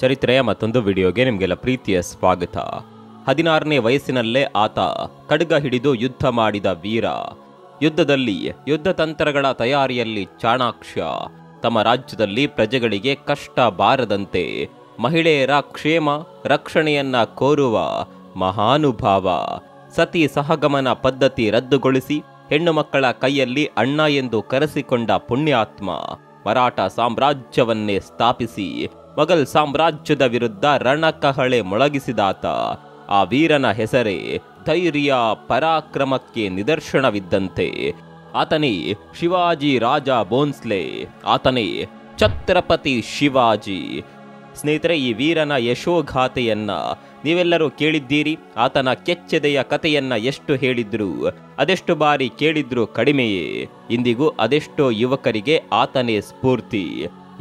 ಚರಿತ್ರೆಯ ಮತ್ತೊಂದು ವಿಡಿಯೋಗೆ ನಿಮಗೆಲ್ಲ ಪ್ರೀತಿಯ ಸ್ವಾಗತ. 16ನೇ ವಯಸ್ಸಿನಲ್ಲೇ ಆತ ಖಡ್ಗ ಹಿಡಿದು ಯುದ್ಧ ಮಾಡಿದ ವೀರ. ಯುದ್ಧದಲ್ಲಿ ಯುದ್ಧತಂತ್ರಗಳ ತಯಾರಿಯಲ್ಲಿ ಚಾಣಾಕ್ಷ. ತಮ್ಮ ರಾಜ್ಯದಲ್ಲಿ ಪ್ರಜೆಗಳಿಗೆ ಕಷ್ಟ ಬಾರದಂತೆ ಮಹಿಳೆಯರ ಕ್ಷೇಮ ರಕ್ಷಣೆಯನ್ನ ಕೋರುವ ಮಹಾನುಭಾವ. ಸತಿ ಸಹಗಮನ ಪದ್ಧತಿ ರದ್ದುಗೊಳಿಸಿ ಹೆಣ್ಣು ಮಕ್ಕಳ ಕೈಯಲ್ಲಿ ಅಣ್ಣ ಎಂದು ಕರೆಸಿಕೊಂಡ ಪುಣ್ಯಾತ್ಮ. ಮರಾಠ ಸಾಮ್ರಾಜ್ಯವನ್ನೇ ಸ್ಥಾಪಿಸಿ ಮೊಘಲ್ ಸಾಮ್ರಾಜ್ಯದ ವಿರುದ್ಧ ರಣಕಹಳೆ ಮೊಳಗಿಸಿದಾತ. ಆ ವೀರನ ಹೆಸರೇ ಧೈರ್ಯ ಪರಾಕ್ರಮಕ್ಕೆ ನಿದರ್ಶನವಿದ್ದಂತೆ. ಆತನೇ ಶಿವಾಜಿ ರಾಜ ಭೋಂಸ್ಲೆ, ಆತನೇ ಛತ್ರಪತಿ ಶಿವಾಜಿ. ಸ್ನೇಹಿತರೆ, ಈ ವೀರನ ಯಶೋಗಾಥೆಯನ್ನ ನೀವೆಲ್ಲರೂ ಕೇಳಿದ್ದೀರಿ. ಆತನ ಕೆಚ್ಚೆದೆಯ ಕಥೆಯನ್ನ ಎಷ್ಟು ಹೇಳಿದ್ರು, ಅದೆಷ್ಟು ಬಾರಿ ಕೇಳಿದ್ರು ಕಡಿಮೆಯೇ. ಇಂದಿಗೂ ಅದೆಷ್ಟೋ ಯುವಕರಿಗೆ ಆತನೇ ಸ್ಫೂರ್ತಿ.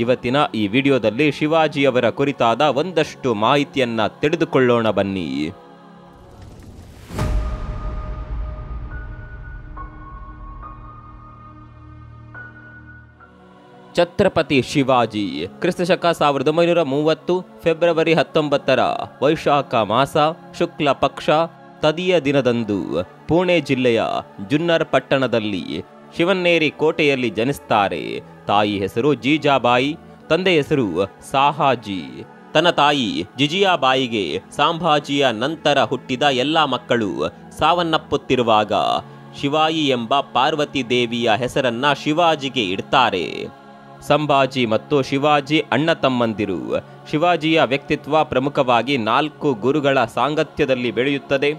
ಇವತ್ತಿನ ಈ ವಿಡಿಯೋದಲ್ಲಿ ಶಿವಾಜಿಯವರ ಕುರಿತಾದ ಒಂದಷ್ಟು ಮಾಹಿತಿಯನ್ನ ತಿಳಿದುಕೊಳ್ಳೋಣ ಬನ್ನಿ. ಛತ್ರಪತಿ ಶಿವಾಜಿ ಕ್ರಿಸ್ತಶಕ 1930 ಫೆಬ್ರವರಿ 19 ವೈಶಾಖ ಮಾಸ ಶುಕ್ಲ ಪಕ್ಷ ತದಿಯ ದಿನದಂದು ಪುಣೆ ಜಿಲ್ಲೆಯ ಜುನ್ನರ್ ಪಟ್ಟಣದಲ್ಲಿ ಶಿವನ್ನೇರಿ ಕೋಟೆಯಲ್ಲಿ ಜನಿಸ್ತಾರೆ. ತಾಯಿ ಹೆಸರು ಜೀಜಾಬಾಯಿ, ತಂದೆ ಹೆಸರು ಸಾಹಾಜಿ. ತನ್ನ ತಾಯಿ ಜಿಜಿಯಾಬಾಯಿಗೆ ಸಂಭಾಜಿಯ ನಂತರ ಹುಟ್ಟಿದ ಎಲ್ಲ ಮಕ್ಕಳು ಸಾವನ್ನಪ್ಪುತ್ತಿರುವಾಗ ಶಿವಾಯಿ ಎಂಬ ಪಾರ್ವತಿ ದೇವಿಯ ಹೆಸರನ್ನ ಶಿವಾಜಿಗೆ ಇಡ್ತಾರೆ. ಸಂಭಾಜಿ ಮತ್ತು ಶಿವಾಜಿ ಅಣ್ಣ ತಮ್ಮಂದಿರು. ಶಿವಾಜಿಯ ವ್ಯಕ್ತಿತ್ವ ಪ್ರಮುಖವಾಗಿ 4 ಗುರುಗಳ ಸಾಂಗತ್ಯದಲ್ಲಿ ಬೆಳೆಯುತ್ತದೆ.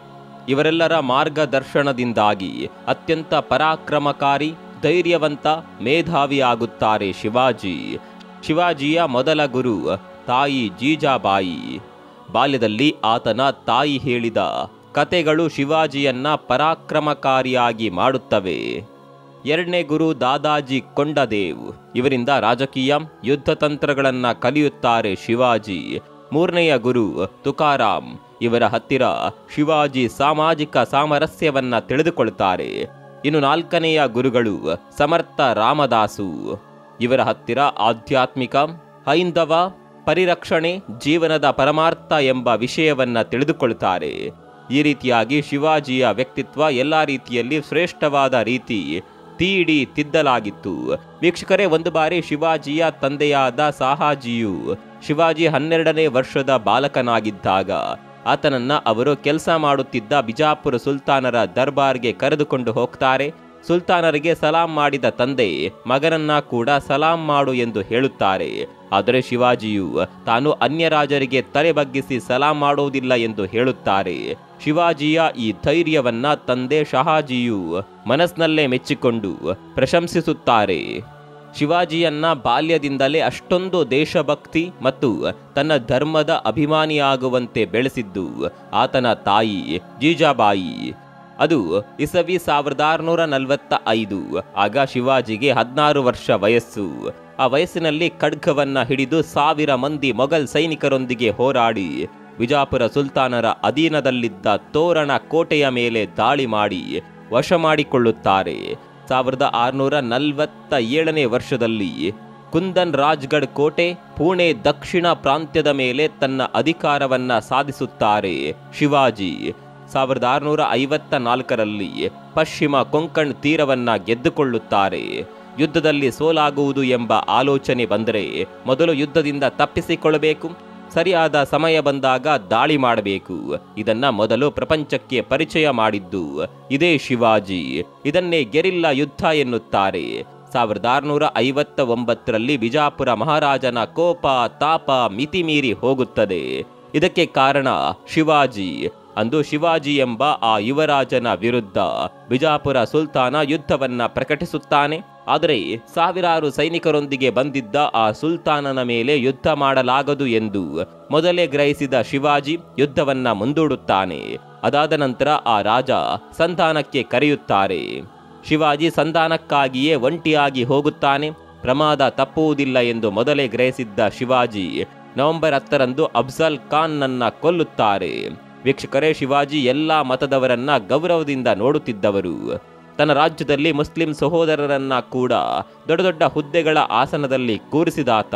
ಇವರೆಲ್ಲರ ಮಾರ್ಗದರ್ಶನದಿಂದಾಗಿ ಅತ್ಯಂತ ಪರಾಕ್ರಮಕಾರಿ, ಧೈರ್ಯವಂತ, ಮೇಧಾವಿಯಾಗುತ್ತಾರೆ ಶಿವಾಜಿ. ಶಿವಾಜಿಯ ಮೊದಲ ಗುರು ತಾಯಿ ಜೀಜಾಬಾಯಿ. ಬಾಲ್ಯದಲ್ಲಿ ಆತನ ತಾಯಿ ಹೇಳಿದ ಕತೆಗಳು ಶಿವಾಜಿಯನ್ನ ಪರಾಕ್ರಮಕಾರಿಯಾಗಿ ಮಾಡುತ್ತವೆ. ಎರಡನೇ ಗುರು ದಾದಾಜಿ ಕೊಂಡದೇವ್. ಇವರಿಂದ ರಾಜಕೀಯ ಯುದ್ಧತಂತ್ರಗಳನ್ನ ಕಲಿಯುತ್ತಾರೆ ಶಿವಾಜಿ. ಮೂರನೆಯ ಗುರು ತುಕಾರಾಮ್. ಇವರ ಹತ್ತಿರ ಶಿವಾಜಿ ಸಾಮಾಜಿಕ ಸಾಮರಸ್ಯವನ್ನ ತಿಳಿದುಕೊಳ್ತಾರೆ. ಇನ್ನು 4ನೆಯ ಗುರುಗಳು ಸಮರ್ಥ ರಾಮದಾಸು. ಇವರ ಹತ್ತಿರ ಆಧ್ಯಾತ್ಮಿಕ, ಹೈಂದವ, ಪರಿರಕ್ಷಣೆ, ಜೀವನದ ಪರಮಾರ್ಥ ಎಂಬ ವಿಷಯವನ್ನ ತಿಳಿದುಕೊಳ್ತಾರೆ. ಈ ರೀತಿಯಾಗಿ ಶಿವಾಜಿಯ ವ್ಯಕ್ತಿತ್ವ ಎಲ್ಲ ರೀತಿಯಲ್ಲಿ ಶ್ರೇಷ್ಠವಾದ ರೀತಿ ತೀಡಿ ತಿದ್ದಲಾಗಿತ್ತು. ವೀಕ್ಷಕರೇ, ಒಂದು ಬಾರಿ ಶಿವಾಜಿಯ ತಂದೆಯಾದ ಸಾಹಾಜಿಯು ಶಿವಾಜಿ 12ನೇ ವರ್ಷದ ಬಾಲಕನಾಗಿದ್ದಾಗ ಆತನನ್ನ ಅವರು ಕೆಲಸ ಮಾಡುತ್ತಿದ್ದ ಬಿಜಾಪುರ ಸುಲ್ತಾನರ ದರ್ಬಾರ್ಗೆ ಕರೆದುಕೊಂಡು ಹೋಗ್ತಾರೆ. ಸುಲ್ತಾನರಿಗೆ ಸಲಾಂ ಮಾಡಿದ ತಂದೆ ಮಗನನ್ನ ಕೂಡ ಸಲಾಂ ಮಾಡು ಎಂದು ಹೇಳುತ್ತಾರೆ. ಆದರೆ ಶಿವಾಜಿಯು ತಾನು ಅನ್ಯ ರಾಜರಿಗೆ ತಲೆ ಬಗ್ಗಿಸಿ ಸಲಾಂ ಮಾಡುವುದಿಲ್ಲ ಎಂದು ಹೇಳುತ್ತಾರೆ. ಶಿವಾಜಿಯ ಈ ಧೈರ್ಯವನ್ನ ತಂದೆ ಶಹಾಜಿಯು ಮನಸ್ಸಿನಲ್ಲೇ ಮೆಚ್ಚಿಕೊಂಡು ಪ್ರಶಂಸಿಸುತ್ತಾರೆ. ಶಿವಾಜಿಯನ್ನ ಬಾಲ್ಯದಿಂದಲೇ ಅಷ್ಟೊಂದು ದೇಶಭಕ್ತಿ ಮತ್ತು ತನ್ನ ಧರ್ಮದ ಅಭಿಮಾನಿಯಾಗುವಂತೆ ಬೆಳೆಸಿದ್ದು ಆತನ ತಾಯಿ ಜೀಜಾಬಾಯಿ. ಅದು ಇಸವಿ 1645. ಆಗ ಶಿವಾಜಿಗೆ 16 ವರ್ಷ ವಯಸ್ಸು. ಆ ವಯಸ್ಸಿನಲ್ಲಿ ಖಡ್ಗವನ್ನ ಹಿಡಿದು 1000 ಮಂದಿ ಮೊಘಲ್ ಸೈನಿಕರೊಂದಿಗೆ ಹೋರಾಡಿ ಬಿಜಾಪುರ ಸುಲ್ತಾನರ ಅಧೀನದಲ್ಲಿದ್ದ ತೋರಣ ಕೋಟೆಯ ಮೇಲೆ ದಾಳಿ ಮಾಡಿ ವಶ ಮಾಡಿಕೊಳ್ಳುತ್ತಾರೆ. 1647ನೇ ವರ್ಷದಲ್ಲಿ ಕುಂದನ್ ರಾಜ್ಗಢ್ ಕೋಟೆ, ಪುಣೆ ದಕ್ಷಿಣ ಪ್ರಾಂತ್ಯದ ಮೇಲೆ ತನ್ನ ಅಧಿಕಾರವನ್ನ ಸಾಧಿಸುತ್ತಾರೆ ಶಿವಾಜಿ. 1654ರಲ್ಲಿ ಪಶ್ಚಿಮ ಕೊಂಕಣ್ ತೀರವನ್ನ ಗೆದ್ದುಕೊಳ್ಳುತ್ತಾರೆ. ಯುದ್ಧದಲ್ಲಿ ಸೋಲಾಗುವುದು ಎಂಬ ಆಲೋಚನೆ ಬಂದರೆ ಮೊದಲು ಯುದ್ಧದಿಂದ ತಪ್ಪಿಸಿಕೊಳ್ಳಬೇಕು, ಸರಿಯಾದ ಸಮಯ ಬಂದಾಗ ದಾಳಿ ಮಾಡಬೇಕು. ಇದನ್ನ ಮೊದಲು ಪ್ರಪಂಚಕ್ಕೆ ಪರಿಚಯ ಮಾಡಿದ್ದು ಇದೇ ಶಿವಾಜಿ. ಇದನ್ನೇ ಗೆರಿಲ್ಲಾ ಯುದ್ಧ ಎನ್ನುತ್ತಾರೆ. 1659ರಲ್ಲಿ ಬಿಜಾಪುರ ಮಹಾರಾಜನ ಕೋಪ ತಾಪ ಮಿತಿಮೀರಿ ಹೋಗುತ್ತದೆ. ಇದಕ್ಕೆ ಕಾರಣ ಶಿವಾಜಿ. ಅಂದು ಶಿವಾಜಿ ಎಂಬ ಆ ಯುವರಾಜನ ವಿರುದ್ಧ ಬಿಜಾಪುರ ಸುಲ್ತಾನ ಯುದ್ಧವನ್ನ ಪ್ರಕಟಿಸುತ್ತಾನೆ. ಆದರೆ ಸಾವಿರಾರು ಸೈನಿಕರೊಂದಿಗೆ ಬಂದಿದ್ದ ಆ ಸುಲ್ತಾನನ ಮೇಲೆ ಯುದ್ಧ ಮಾಡಲಾಗದು ಎಂದು ಮೊದಲೇ ಗ್ರಹಿಸಿದ ಶಿವಾಜಿ ಯುದ್ಧವನ್ನ ಮುಂದೂಡುತ್ತಾನೆ. ಅದಾದ ನಂತರ ಆ ರಾಜ ಸಂಧಾನಕ್ಕೆ ಕರೆಯುತ್ತಾರೆ. ಶಿವಾಜಿ ಸಂಧಾನಕ್ಕಾಗಿಯೇ ಒಂಟಿಯಾಗಿ ಹೋಗುತ್ತಾನೆ. ಪ್ರಮಾದ ತಪ್ಪುವುದಿಲ್ಲ ಎಂದು ಮೊದಲೇ ಗ್ರಹಿಸಿದ್ದ ಶಿವಾಜಿ ನವೆಂಬರ್ 10ರಂದು ಅಫ್ಜಲ್ ಖಾನ್ ನನ್ನ ಕೊಲ್ಲುತ್ತಾರೆ. ವೀಕ್ಷಕರೇ, ಶಿವಾಜಿ ಎಲ್ಲ ಮತದವರನ್ನ ಗೌರವದಿಂದ ನೋಡುತ್ತಿದ್ದವರು. ತನ್ನ ರಾಜ್ಯದಲ್ಲಿ ಮುಸ್ಲಿಂ ಸಹೋದರರನ್ನ ಕೂಡ ದೊಡ್ಡ ದೊಡ್ಡ ಹುದ್ದೆಗಳ ಆಸನದಲ್ಲಿ ಕೂರಿಸಿದಾತ.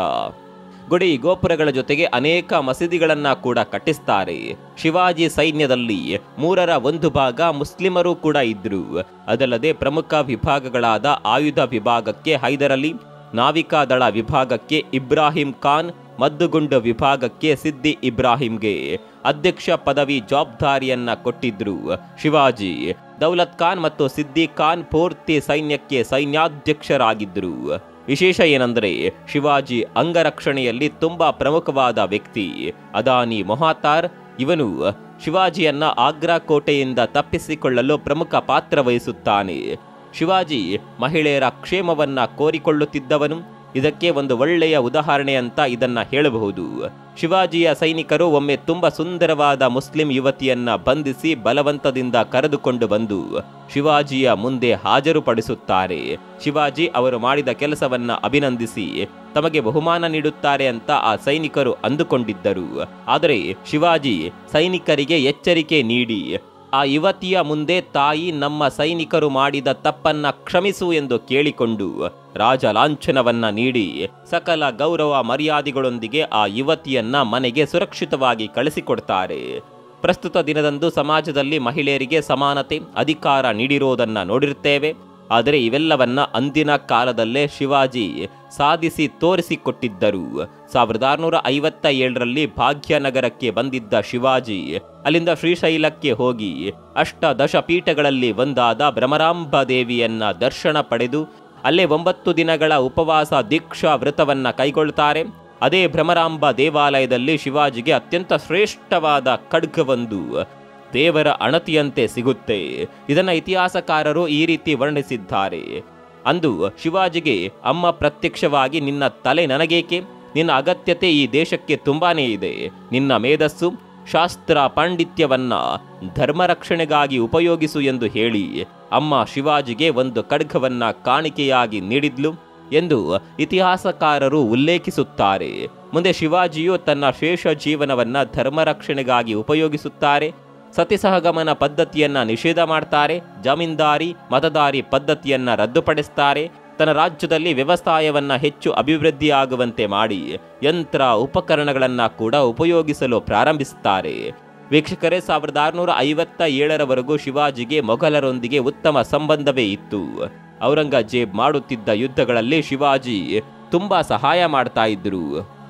ಗುಡಿ ಗೋಪುರಗಳ ಜೊತೆಗೆ ಅನೇಕ ಮಸೀದಿಗಳನ್ನ ಕೂಡ ಕಟ್ಟಿಸ್ತಾರೆ. ಶಿವಾಜಿ ಸೈನ್ಯದಲ್ಲಿ 1/3 ಭಾಗ ಮುಸ್ಲಿಮರು ಕೂಡ ಇದ್ರು. ಅದಲ್ಲದೆ ಪ್ರಮುಖ ವಿಭಾಗಗಳಾದ ಆಯುಧ ವಿಭಾಗಕ್ಕೆ ಹೈದರ್ ಅಲಿ, ನಾವಿಕಾದಳ ವಿಭಾಗಕ್ಕೆ ಇಬ್ರಾಹಿಂ ಖಾನ್, ಮದ್ದುಗುಂಡು ವಿಭಾಗಕ್ಕೆ ಸಿದ್ದಿ ಇಬ್ರಾಹಿಂಗೆ ಅಧ್ಯಕ್ಷ ಪದವಿ ಜವಾಬ್ದಾರಿಯನ್ನ ಕೊಟ್ಟಿದ್ರು ಶಿವಾಜಿ. ದೌಲತ್ ಖಾನ್ ಮತ್ತು ಸಿದ್ದಿ ಖಾನ್ ಪೂರ್ತಿ ಸೈನ್ಯಕ್ಕೆ ಸೈನ್ಯಾಧ್ಯಕ್ಷರಾಗಿದ್ರು. ವಿಶೇಷ ಏನಂದ್ರೆ ಶಿವಾಜಿ ಅಂಗರಕ್ಷಣೆಯಲ್ಲಿ ತುಂಬಾ ಪ್ರಮುಖವಾದ ವ್ಯಕ್ತಿ. ಅದಾನಿ ಮೊಹಾತಾರ್ ಇವನು ಶಿವಾಜಿಯನ್ನ ಆಗ್ರಾ ಕೋಟೆಯಿಂದ ತಪ್ಪಿಸಿಕೊಳ್ಳಲು ಪ್ರಮುಖ ಪಾತ್ರ ವಹಿಸುತ್ತಾನೆ. ಶಿವಾಜಿ ಮಹಿಳೆಯರ ಕ್ಷೇಮವನ್ನ ಕೋರಿಕೊಳ್ಳುತ್ತಿದ್ದವನು. ಇದಕ್ಕೆ ಒಂದು ಒಳ್ಳೆಯ ಉದಾಹರಣೆ ಅಂತ ಇದನ್ನ ಹೇಳಬಹುದು. ಶಿವಾಜಿಯ ಸೈನಿಕರು ಒಮ್ಮೆ ತುಂಬಾ ಸುಂದರವಾದ ಮುಸ್ಲಿಂ ಯುವತಿಯನ್ನ ಬಂಧಿಸಿ ಬಲವಂತದಿಂದ ಕರೆದುಕೊಂಡು ಬಂದು ಶಿವಾಜಿಯ ಮುಂದೆ ಹಾಜರುಪಡಿಸುತ್ತಾರೆ. ಶಿವಾಜಿ ಅವರು ಮಾಡಿದ ಕೆಲಸವನ್ನ ಅಭಿನಂದಿಸಿ ತಮಗೆ ಬಹುಮಾನ ನೀಡುತ್ತಾರೆ ಅಂತ ಆ ಸೈನಿಕರು ಅಂದುಕೊಂಡಿದ್ದರು. ಆದರೆ ಶಿವಾಜಿ ಸೈನಿಕರಿಗೆ ಎಚ್ಚರಿಕೆ ನೀಡಿ ಆ ಯುವತಿಯ ಮುಂದೆ ತಾಯಿ ನಮ್ಮ ಸೈನಿಕರು ಮಾಡಿದ ತಪ್ಪನ್ನ ಕ್ಷಮಿಸು ಎಂದು ಕೇಳಿಕೊಂಡು ರಾಜ ಲಾಂಛನವನ್ನ ನೀಡಿ ಸಕಲ ಗೌರವ ಮರ್ಯಾದೆಗಳೊಂದಿಗೆ ಆ ಯುವತಿಯನ್ನ ಮನೆಗೆ ಸುರಕ್ಷಿತವಾಗಿ ಕಳಿಸಿಕೊಡ್ತಾರೆ. ಪ್ರಸ್ತುತ ದಿನದಂದು ಸಮಾಜದಲ್ಲಿ ಮಹಿಳೆಯರಿಗೆ ಸಮಾನತೆ ಅಧಿಕಾರ ನೀಡಿರೋದನ್ನ ನೋಡಿರುತ್ತೇವೆ. ಆದರೆ ಇವೆಲ್ಲವನ್ನ ಅಂದಿನ ಕಾಲದಲ್ಲೇ ಶಿವಾಜಿ ಸಾಧಿಸಿ ತೋರಿಸಿಕೊಟ್ಟಿದ್ದರು. 1657ರಲ್ಲಿ ಭಾಗ್ಯನಗರಕ್ಕೆ ಬಂದಿದ್ದ ಶಿವಾಜಿ ಅಲ್ಲಿಂದ ಶ್ರೀಶೈಲಕ್ಕೆ ಹೋಗಿ ಅಷ್ಟದಶ ಪೀಠಗಳಲ್ಲಿ ಒಂದಾದ ಭ್ರಮರಾಂಬ ದೇವಿಯನ್ನ ದರ್ಶನ ಪಡೆದು ಅಲ್ಲೇ 9 ದಿನಗಳ ಉಪವಾಸ ದೀಕ್ಷಾ ವ್ರತವನ್ನ ಕೈಗೊಳ್ಳುತ್ತಾರೆ. ಅದೇ ಭ್ರಮರಾಂಬ ದೇವಾಲಯದಲ್ಲಿ ಶಿವಾಜಿಗೆ ಅತ್ಯಂತ ಶ್ರೇಷ್ಠವಾದ ಖಡ್ಗವೊಂದು ದೇವರ ಅಣತಿಯಂತೆ ಸಿಗುತ್ತೆ. ಇದನ್ನ ಇತಿಹಾಸಕಾರರು ಈ ರೀತಿ ವರ್ಣಿಸಿದ್ದಾರೆ. ಅಂದು ಶಿವಾಜಿಗೆ ಅಮ್ಮ ಪ್ರತ್ಯಕ್ಷವಾಗಿ ನಿನ್ನ ತಲೆ ನನಗೇಕೆ, ನಿನ್ನ ಅಗತ್ಯತೆ ಈ ದೇಶಕ್ಕೆ ತುಂಬಾನೇ ಇದೆ, ನಿನ್ನ ಮೇಧಸ್ಸು ಶಾಸ್ತ್ರ ಪಾಂಡಿತ್ಯವನ್ನ ಧರ್ಮರಕ್ಷಣೆಗಾಗಿ ಉಪಯೋಗಿಸು ಎಂದು ಹೇಳಿ ಅಮ್ಮ ಶಿವಾಜಿಗೆ ಒಂದು ಖಡ್ಗವನ್ನ ಕಾಣಿಕೆಯಾಗಿ ನೀಡಿದ್ಲು ಎಂದು ಇತಿಹಾಸಕಾರರು ಉಲ್ಲೇಖಿಸುತ್ತಾರೆ. ಮುಂದೆ ಶಿವಾಜಿಯು ತನ್ನ ಶೇಷ ಜೀವನವನ್ನ ಧರ್ಮರಕ್ಷಣೆಗಾಗಿ ಉಪಯೋಗಿಸುತ್ತಾರೆ. ಸತಿಸಹಗಮನ ಪದ್ಧತಿಯನ್ನ ನಿಷೇಧ ಮಾಡ್ತಾರೆ. ಜಮೀನ್ದಾರಿ ಮತದಾರಿ ಪದ್ಧತಿಯನ್ನ ರದ್ದುಪಡಿಸ್ತಾರೆ. ತನ್ನ ರಾಜ್ಯದಲ್ಲಿ ವ್ಯವಸಾಯವನ್ನ ಹೆಚ್ಚು ಅಭಿವೃದ್ಧಿಯಾಗುವಂತೆ ಮಾಡಿ ಯಂತ್ರ ಉಪಕರಣಗಳನ್ನ ಕೂಡ ಉಪಯೋಗಿಸಲು ಪ್ರಾರಂಭಿಸುತ್ತಾರೆ. ವೀಕ್ಷಕರೇ, 1657ರವರೆಗೂ ಶಿವಾಜಿಗೆ ಮೊಘಲರೊಂದಿಗೆ ಉತ್ತಮ ಸಂಬಂಧವೇ ಇತ್ತು. ಔರಂಗಜೇಬ್ ಮಾಡುತ್ತಿದ್ದ ಯುದ್ಧಗಳಲ್ಲಿ ಶಿವಾಜಿ ತುಂಬಾ ಸಹಾಯ ಮಾಡ್ತಾ ಇದ್ರು.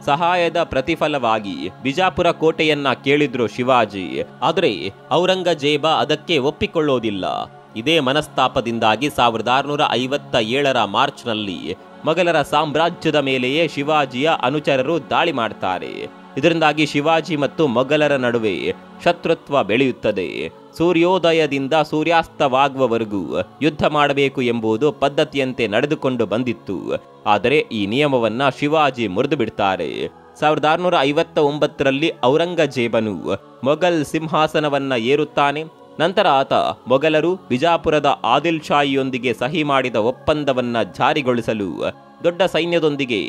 ಸಹಾಯದ ಪ್ರತಿಫಲವಾಗಿ ಬಿಜಾಪುರ ಕೋಟೆಯನ್ನ ಕೇಳಿದ್ರು ಶಿವಾಜಿ. ಆದರೆ ಔರಂಗಜೇಬ ಅದಕ್ಕೆ ಒಪ್ಪಿಕೊಳ್ಳೋದಿಲ್ಲ. ಇದೇ ಮನಸ್ತಾಪದಿಂದಾಗಿ 1657ರ ಮಾರ್ಚ್ನಲ್ಲಿ ಮೊಘಲರ ಸಾಮ್ರಾಜ್ಯದ ಮೇಲೆಯೇ ಶಿವಾಜಿಯ ಅನುಚರರು ದಾಳಿ ಮಾಡ್ತಾರೆ. ಇದರಿಂದಾಗಿ ಶಿವಾಜಿ ಮತ್ತು ಮೊಘಲರ ನಡುವೆ ಶತ್ರುತ್ವ ಬೆಳೆಯುತ್ತದೆ. ಸೂರ್ಯೋದಯದಿಂದ ಸೂರ್ಯಾಸ್ತವಾಗುವವರೆಗೂ ಯುದ್ಧ ಮಾಡಬೇಕು ಎಂಬುದು ಪದ್ಧತಿಯಂತೆ ನಡೆದುಕೊಂಡು ಬಂದಿತ್ತು. ಆದರೆ ಈ ನಿಯಮವನ್ನ ಶಿವಾಜಿ ಮುರಿದು ಬಿಡ್ತಾರೆ. 1659ರಲ್ಲಿ ಔರಂಗಜೇಬನು ಮೊಘಲ್ ಸಿಂಹಾಸನವನ್ನ ಏರುತ್ತಾನೆ. ನಂತರ ಆತ ಮೊಘಲರು ಬಿಜಾಪುರದ ಆದಿಲ್ ಶಾಹಿಯೊಂದಿಗೆ ಸಹಿ ಮಾಡಿದ ಒಪ್ಪಂದವನ್ನ ಜಾರಿಗೊಳಿಸಲು ದೊಡ್ಡ ಸೈನ್ಯದೊಂದಿಗೆ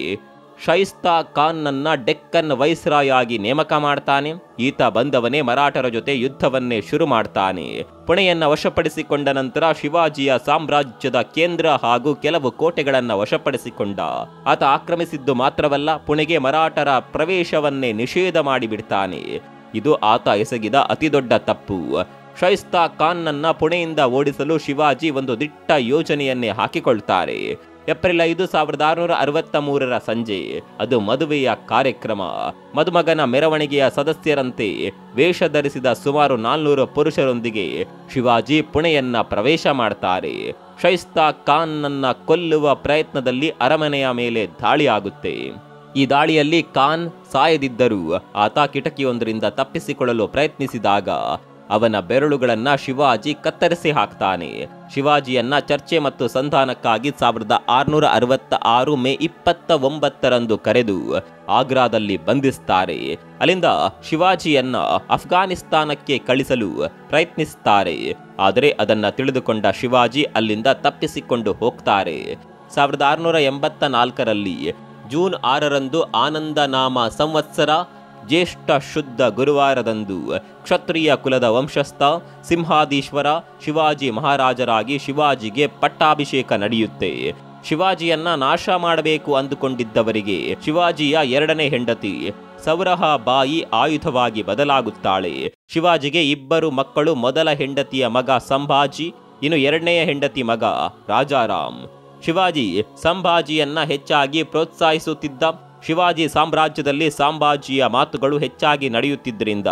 ಶೈಸ್ತಾ ಖಾನ್ನನ್ನ ಡೆಕ್ಕನ್ ವೈಸ್ರಾಯ್ ಆಗಿ ನೇಮಕ ಮಾಡ್ತಾನೆ. ಈತ ಬಂದವನೇ ಮರಾಠರ ಜೊತೆ ಯುದ್ಧವನ್ನೇ ಶುರು ಮಾಡ್ತಾನೆ. ಪುಣೆಯನ್ನ ವಶಪಡಿಸಿಕೊಂಡ ನಂತರ ಶಿವಾಜಿಯ ಸಾಮ್ರಾಜ್ಯದ ಕೇಂದ್ರ ಹಾಗೂ ಕೆಲವು ಕೋಟೆಗಳನ್ನ ವಶಪಡಿಸಿಕೊಂಡ. ಆತ ಆಕ್ರಮಿಸಿದ್ದು ಮಾತ್ರವಲ್ಲ, ಪುಣೆಗೆ ಮರಾಠರ ಪ್ರವೇಶವನ್ನೇ ನಿಷೇಧ ಮಾಡಿಬಿಡ್ತಾನೆ. ಇದು ಆತ ಎಸಗಿದ ಅತಿದೊಡ್ಡ ತಪ್ಪು. ಶೈಸ್ತಾ ಖಾನ್ನನ್ನ ಪುಣೆಯಿಂದ ಓಡಿಸಲು ಶಿವಾಜಿ ಒಂದು ದಿಟ್ಟ ಯೋಜನೆಯನ್ನೇ ಹಾಕಿಕೊಳ್ತಾರೆ. ಏಪ್ರಿಲ್ 5, 1663ರ ಸಂಜೆ ಅದು ಮದುವೆಯ ಕಾರ್ಯಕ್ರಮ. ಮದುಮಗನ ಮೆರವಣಿಗೆಯ ಸದಸ್ಯರಂತೆ ವೇಷ ಧರಿಸಿದ ಸುಮಾರು 400 ಪುರುಷರೊಂದಿಗೆ ಶಿವಾಜಿ ಪುಣೆಯನ್ನ ಪ್ರವೇಶ ಮಾಡ್ತಾರೆ. ಶೈಸ್ತಾ ಖಾನ್ನನ್ನ ಕೊಲ್ಲುವ ಪ್ರಯತ್ನದಲ್ಲಿ ಅರಮನೆಯ ಮೇಲೆ ದಾಳಿಯಾಗುತ್ತೆ. ಈ ದಾಳಿಯಲ್ಲಿ ಖಾನ್ ಸಾಯದಿದ್ದರೂ ಆತ ಕಿಟಕಿಯೊಂದರಿಂದ ತಪ್ಪಿಸಿಕೊಳ್ಳಲು ಪ್ರಯತ್ನಿಸಿದಾಗ ಅವನ ಬೆರಳುಗಳನ್ನ ಶಿವಾಜಿ ಕತ್ತರಿಸಿ ಹಾಕ್ತಾನೆ. ಶಿವಾಜಿಯನ್ನ ಚರ್ಚೆ ಮತ್ತು ಸಂಧಾನಕ್ಕಾಗಿ 1666 ಮೇ 29ರಂದು ಕರೆದು ಆಗ್ರಾದಲ್ಲಿ ಬಂಧಿಸ್ತಾರೆ. ಅಲ್ಲಿಂದ ಶಿವಾಜಿಯನ್ನ ಅಫ್ಘಾನಿಸ್ತಾನಕ್ಕೆ ಕಳಿಸಲು ಪ್ರಯತ್ನಿಸುತ್ತಾರೆ. ಆದರೆ ಅದನ್ನ ತಿಳಿದುಕೊಂಡ ಶಿವಾಜಿ ಅಲ್ಲಿಂದ ತಪ್ಪಿಸಿಕೊಂಡು ಹೋಗ್ತಾರೆ. 1684ರಲ್ಲಿ ಜೂನ್ 6ರಂದು ಆನಂದನಾಮ ಸಂವತ್ಸರ ಜ್ಯೇಷ್ಠ ಶುದ್ಧ ಗುರುವಾರದಂದು ಕ್ಷತ್ರಿಯ ಕುಲದ ವಂಶಸ್ಥ ಸಿಂಹಾದೀಶ್ವರ ಶಿವಾಜಿ ಮಹಾರಾಜರಾಗಿ ಶಿವಾಜಿಗೆ ಪಟ್ಟಾಭಿಷೇಕ ನಡೆಯುತ್ತೆ. ಶಿವಾಜಿಯನ್ನ ನಾಶ ಮಾಡಬೇಕು ಅಂದುಕೊಂಡಿದ್ದವರಿಗೆ ಶಿವಾಜಿಯ ಎರಡನೇ ಹೆಂಡತಿ ಸೌರಹಾಬಾಯಿ ಆಯುಧವಾಗಿ ಬದಲಾಗುತ್ತಾಳೆ. ಶಿವಾಜಿಗೆ ಇಬ್ಬರು ಮಕ್ಕಳು. ಮೊದಲ ಹೆಂಡತಿಯ ಮಗ ಸಂಭಾಜಿ, ಇನ್ನು ಎರಡನೆಯ ಹೆಂಡತಿ ಮಗ ರಾಜಾರಾಮ್. ಶಿವಾಜಿ ಸಂಭಾಜಿಯನ್ನ ಹೆಚ್ಚಾಗಿ ಪ್ರೋತ್ಸಾಹಿಸುತ್ತಿದ್ದ. ಶಿವಾಜಿ ಸಾಮ್ರಾಜ್ಯದಲ್ಲಿ ಸಂಭಾಜಿಯ ಮಾತುಗಳು ಹೆಚ್ಚಾಗಿ ನಡೆಯುತ್ತಿದ್ದರಿಂದ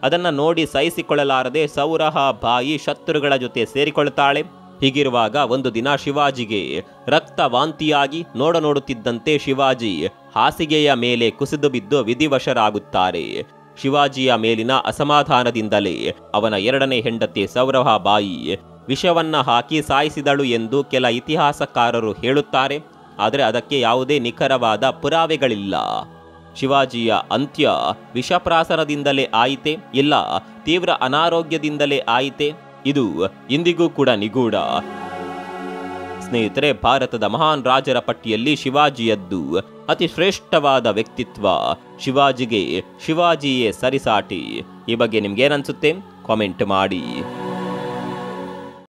ಅದನ್ನ ನೋಡಿ ಸಹಿಸಿಕೊಳ್ಳಲಾರದೆ ಸೌರಹಾಬಾಯಿ ಶತ್ರುಗಳ ಜೊತೆ ಸೇರಿಕೊಳ್ಳುತ್ತಾಳೆ. ಹೀಗಿರುವಾಗ ಒಂದು ದಿನ ಶಿವಾಜಿಗೆ ರಕ್ತವಾಂತಿಯಾಗಿ ನೋಡುತ್ತಿದ್ದಂತೆ ಶಿವಾಜಿ ಹಾಸಿಗೆಯ ಮೇಲೆ ಕುಸಿದು ಬಿದ್ದು ವಿಧಿವಶರಾಗುತ್ತಾರೆ. ಶಿವಾಜಿಯ ಮೇಲಿನ ಅಸಮಾಧಾನದಿಂದಲೇ ಅವನ ಎರಡನೇ ಹೆಂಡತಿ ಸೌರಹಾಬಾಯಿ ವಿಷವನ್ನ ಹಾಕಿ ಸಾಯಿಸಿದಳು ಎಂದು ಕೆಲ ಇತಿಹಾಸಕಾರರು ಹೇಳುತ್ತಾರೆ. ಆದರೆ ಅದಕ್ಕೆ ಯಾವುದೇ ನಿಖರವಾದ ಪುರಾವೆಗಳಿಲ್ಲ. ಶಿವಾಜಿಯ ಅಂತ್ಯ ವಿಷಪ್ರಾಸನದಿಂದಲೇ ಆಯಿತೆ, ಇಲ್ಲ ತೀವ್ರ ಅನಾರೋಗ್ಯದಿಂದಲೇ ಆಯಿತೆ, ಇದು ಇಂದಿಗೂ ಕೂಡ ನಿಗೂಢ. ಸ್ನೇಹಿತರೆ, ಭಾರತದ ಮಹಾನ್ ರಾಜರ ಪಟ್ಟಿಯಲ್ಲಿ ಶಿವಾಜಿಯದ್ದು ಅತಿ ಶ್ರೇಷ್ಠವಾದ ವ್ಯಕ್ತಿತ್ವ. ಶಿವಾಜಿಗೆ ಶಿವಾಜಿಯೇ ಸರಿಸಾಟಿ. ಈ ಬಗ್ಗೆ ನಿಮ್ಗೇನನ್ಸುತ್ತೆ? ಕಾಮೆಂಟ್ ಮಾಡಿ.